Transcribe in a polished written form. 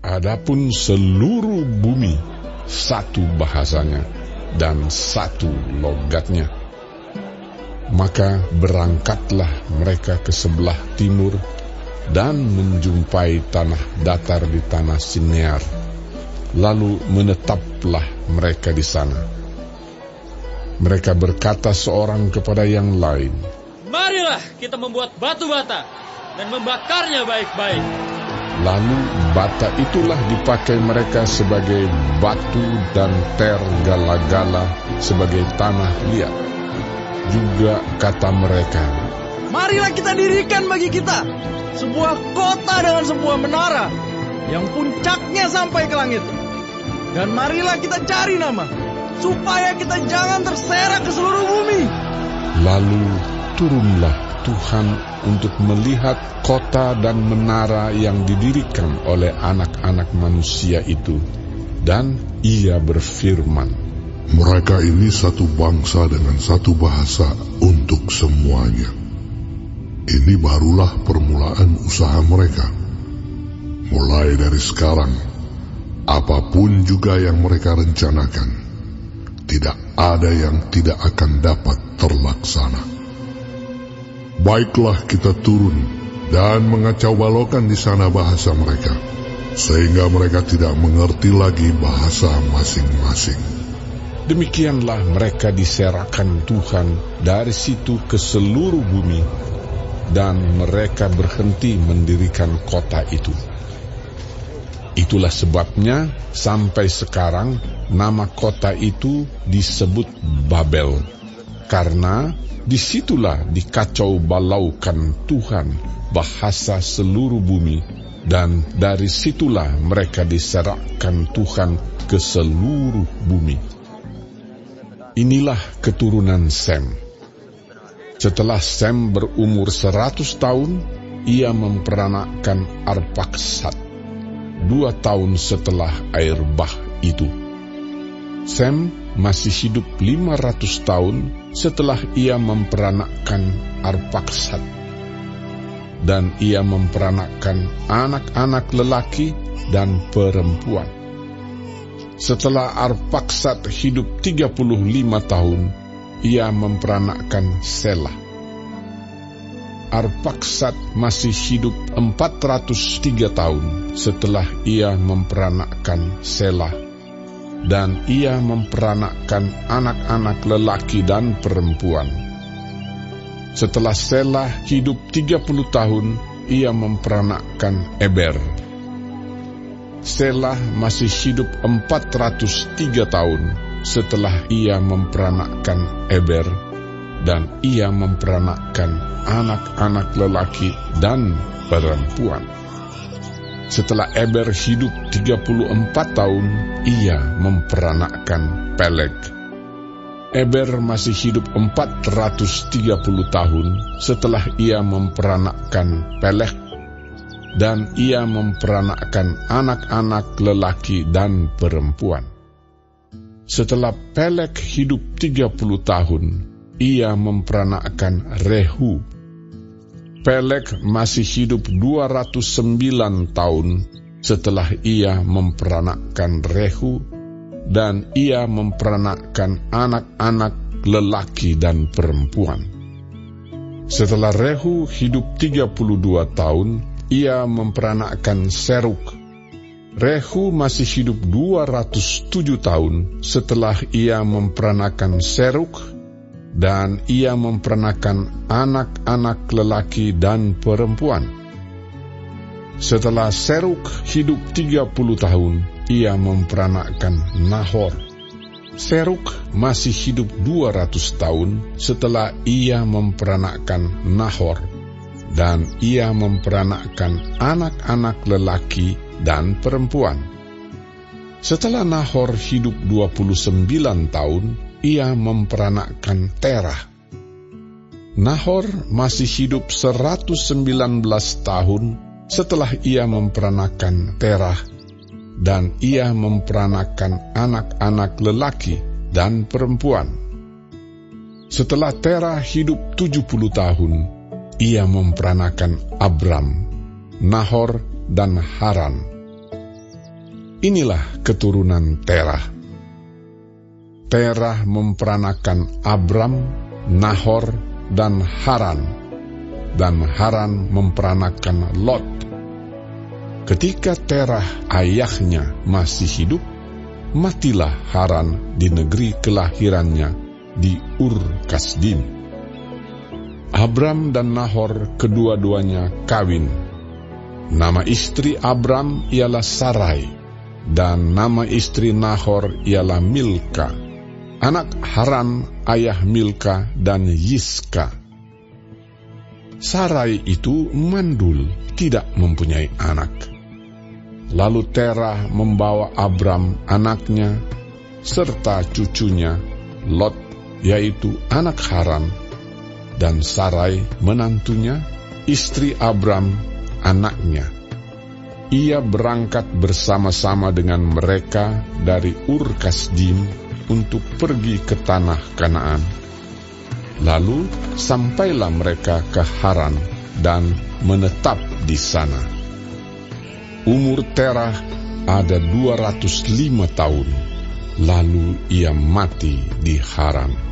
Adapun seluruh bumi satu bahasanya dan satu logatnya. Maka berangkatlah mereka ke sebelah timur dan menjumpai tanah datar di tanah Sinear. Lalu menetaplah mereka di sana. Mereka berkata seorang kepada yang lain, "Marilah kita membuat batu bata dan membakarnya baik-baik." Lalu bata itulah dipakai mereka sebagai batu dan gala-gala sebagai tanah liat. Juga kata mereka, "Marilah kita dirikan bagi kita sebuah kota dengan sebuah menara yang puncaknya sampai ke langit. Dan marilah kita cari nama, supaya kita jangan terserak ke seluruh bumi." Lalu turunlah Tuhan untuk melihat kota dan menara yang didirikan oleh anak-anak manusia itu. Dan ia berfirman, "Mereka ini satu bangsa dengan satu bahasa untuk semuanya. Ini barulah permulaan usaha mereka. Mulai dari sekarang, apapun juga yang mereka rencanakan, tidak ada yang tidak akan dapat terlaksana. Baiklah kita turun dan mengacau balaukan di sana bahasa mereka, sehingga mereka tidak mengerti lagi bahasa masing-masing." Demikianlah mereka diserahkan Tuhan dari situ ke seluruh bumi, dan mereka berhenti mendirikan kota itu. Itulah sebabnya sampai sekarang nama kota itu disebut Babel, karena disitulah dikacau balaukan Tuhan bahasa seluruh bumi, dan dari situlah mereka diserahkan Tuhan ke seluruh bumi. Inilah keturunan Sem. Setelah Sem berumur 100 tahun, ia memperanakkan Arpaksad, 2 tahun setelah air bah itu. Sem masih hidup 500 tahun setelah ia memperanakkan Arpaksad. Dan ia memperanakkan anak-anak lelaki dan perempuan. Setelah Arpaksad hidup 35 tahun, ia memperanakkan Selah. Arpaksad masih hidup 403 tahun setelah ia memperanakkan Selah, dan ia memperanakkan anak-anak lelaki dan perempuan. Setelah Selah hidup 30 tahun, ia memperanakkan Eber. Selah masih hidup 403 tahun setelah ia memperanakkan Eber, dan ia memperanakkan anak-anak lelaki dan perempuan. Setelah Eber hidup 34 tahun, ia memperanakkan Peleg. Eber masih hidup 430 tahun setelah ia memperanakkan Peleg, dan ia memperanakkan anak-anak lelaki dan perempuan. Setelah Peleg hidup 30 tahun, ia memperanakkan Rehu. Peleg masih hidup 209 tahun setelah ia memperanakkan Rehu, dan ia memperanakkan anak-anak lelaki dan perempuan. Setelah Rehu hidup 32 tahun, ia memperanakkan Seruk. Rehu masih hidup 207 tahun setelah ia memperanakkan Seruk, dan ia memperanakkan anak-anak lelaki dan perempuan. Setelah Seruk hidup 30 tahun, ia memperanakkan Nahor. Seruk masih hidup 200 tahun setelah ia memperanakkan Nahor, dan ia memperanakkan anak-anak lelaki dan perempuan. Setelah Nahor hidup 29 tahun, ia memperanakkan Terah. Nahor masih hidup 119 tahun setelah ia memperanakkan Terah, dan ia memperanakkan anak-anak lelaki dan perempuan. Setelah Terah hidup 70 tahun, ia memperanakkan Abram, Nahor, dan Haran. Inilah keturunan Terah. Terah memperanakan Abram, Nahor, dan Haran. Dan Haran memperanakan Lot. Ketika Terah ayahnya masih hidup, matilah Haran di negeri kelahirannya di Ur Kasdim. Abram dan Nahor kedua-duanya kawin. Nama istri Abram ialah Sarai, dan nama istri Nahor ialah Milka, anak Haran ayah Milka dan Yiska. Sarai itu mandul, tidak mempunyai anak. Lalu Terah membawa Abram anaknya, serta cucunya, Lot, yaitu anak Haran, dan Sarai menantunya, istri Abram, anaknya. Ia berangkat bersama-sama dengan mereka dari Ur Kasdim untuk pergi ke tanah Kanaan. Lalu sampailah mereka ke Haran dan menetap di sana. Umur Terah ada 205 tahun, lalu ia mati di Haran.